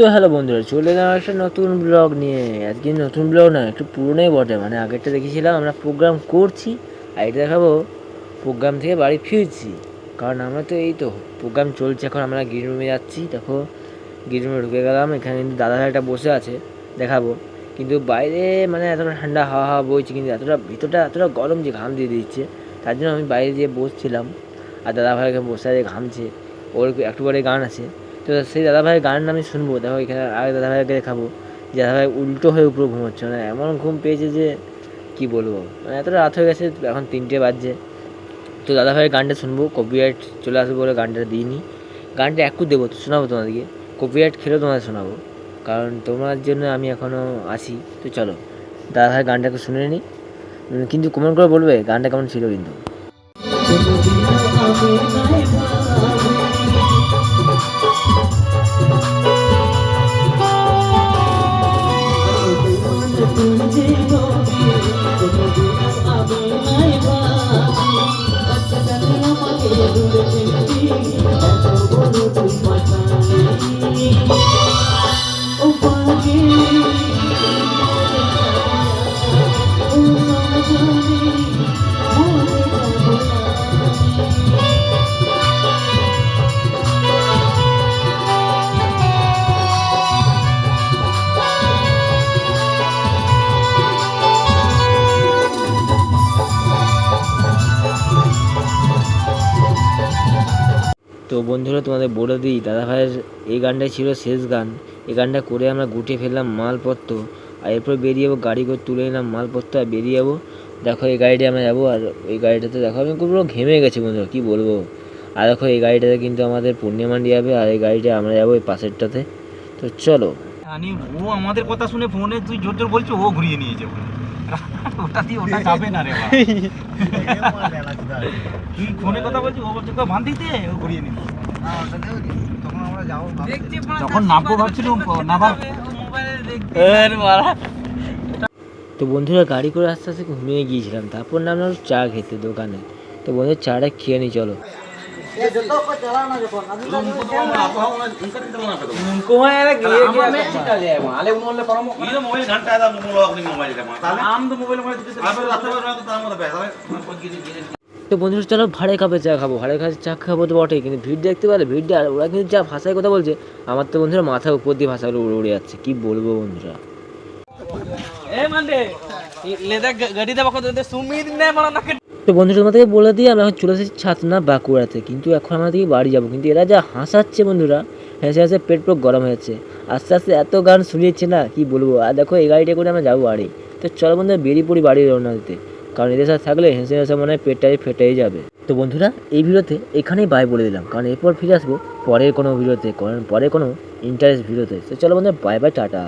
তো হ্যালো বন্ধুরা, চলে এলাম একটা নতুন ব্লগ নিয়ে। আজকে নতুন ব্লগ না, একটু পুরনোই বটে। মানে আগেরটা দেখেছিলাম আমরা প্রোগ্রাম করছি, আর এটা দেখাবো প্রোগ্রাম থেকে বাড়ি ফিরছি। কারণ আমরা তো এই তো প্রোগ্রাম চলছে, এখন আমরা গ্রিন রুমে যাচ্ছি। দেখো গ্রিন রুমে ঢুকে গেলাম, এখানে কিন্তু দাদাভাইটা বসে আছে, দেখাবো। কিন্তু বাইরে মানে এতটা ঠান্ডা হাওয়া হাওয়া বইছে, কিন্তু এতটা ভিতরটা এতটা গরম যে ঘাম দিয়ে দিচ্ছে। তার জন্য আমি বাইরে যেয়ে বসছিলাম, আর দাদাভাই এখানে বসে আছে, ঘামছে। ওর একটু পরে গান আছে, তো সেই দাদাভাইয়ের গান আমি শুনবো। দেখো এখানে আগে দাদাভাইকে দেখাবো যে দাদাভাই উল্টো হয়ে উপরে ঘুমোচ্ছে, মানে এমন ঘুম পেয়েছে যে কী বলবো। মানে এতটা রাত হয়ে গেছে, এখন 3টে বাজছে। তো দাদাভাইয়ের গানটা শুনবো, কপিরাইট চলে আসবে বলে গানটা দিইনি। গানটা একটু দেবো, তো শোনাবো তোমাদেরকে। কপিরাইট খেলেও তোমাদের শোনাবো, কারণ তোমার জন্য আমি এখনও আছি। তো চলো দাদাভাইয়ের গানটাকে শুনে নিই, কিন্তু কমেন্ট করে বলবে গানটা কেমন ছিল। কিন্তু তো বন্ধুরা, তোমাদের বলে দিই, দাদাভাইয়ের এই গানটাই ছিল শেষ গান। এই গানটা করে আমরা গুটিয়ে ফেললাম মালপত্র, আর এরপর বেরিয়ে যাবো। গাড়ি করে তুলে নিলাম মালপত্র আর বেরিয়ে যাবো। দেখো এই গাড়িটা আমরা যাবো, আর এই গাড়িটাতে দেখো আমি পুরো ঘেমে গেছি বন্ধুরা, কী বলবো। আর দেখো এই গাড়িটাতে কিন্তু আমাদের পূর্ণিমান্ডি যাবে, আর এই গাড়িটা আমরা যাবো এই পাশেরটাতে। তো চলো। ও আমাদের কথা শুনে ফোনে তুই জোর জোর বলছিস, ও ঘুরিয়ে নিয়েছে বলে। ওটা দিয়ে ওটা যাবে না রে ভাই। তুই ফোনে কথা বলছিস, ও বলছে বাঁধ দিতে, ও ঘুরিয়ে নিয়েছে। যখন নামবো ভাবছিলাম নামার। তো বন্ধুরা, গাড়ি করে আস্তে আস্তে ঘুমিয়ে গিয়েছিলাম। তারপর নামলাম চা খেতে দোকানে। তো বন্ধুরা চাটা খেয়ে নিই, চলো। তো বন্ধুরা চলো ভাড়ে কাপে চা খাবো। ভাড়ে কাপে চা খাবো তো বটেই, কিন্তু ভিড় দেখতে পেলে, ভিড়টা ওরা কিন্তু যা ভাষায় কথা বলছে, আমার তো বন্ধুরা মাথার উপর দিয়ে ভাষাগুলো উড়ে উড়ে যাচ্ছে, কি বলবো বন্ধুরা। তো বন্ধুরা তোমাদেরকে বলে দিয়ে আমরা এখন চলে এসেছি ছাতনা বাঁকুড়াতে। কিন্তু এখন আমাদেরকে বাড়ি যাবো, কিন্তু এরা যা হাসাচ্ছে বন্ধুরা, হেসে হেসে পেট পুরো গরম হয়েছে। আস্তে আস্তে এত গান শুনিয়েছে না, কি বলবো। আর দেখো এই গাড়িটা করে আমরা যাবো বাড়ি। তো চলো বন্ধুরা বেরিয়ে পড়ি বাড়ি রওনা দিতে, কারণ এদের সাথে থাকলে হেসে হেসে মনে হয় পেটটাই ফেটেই যাবে। তো বন্ধুরা এই ভিডিওতে এখানেই বাই বলে দিলাম, কারণ এরপর ফিরে আসবো পরের কোনো ভিডিওতে, পরে কোনো ইন্টারেস্ট ভিডিওতে। তো চলো বন্ধুরা, বাই বাই, টাটা।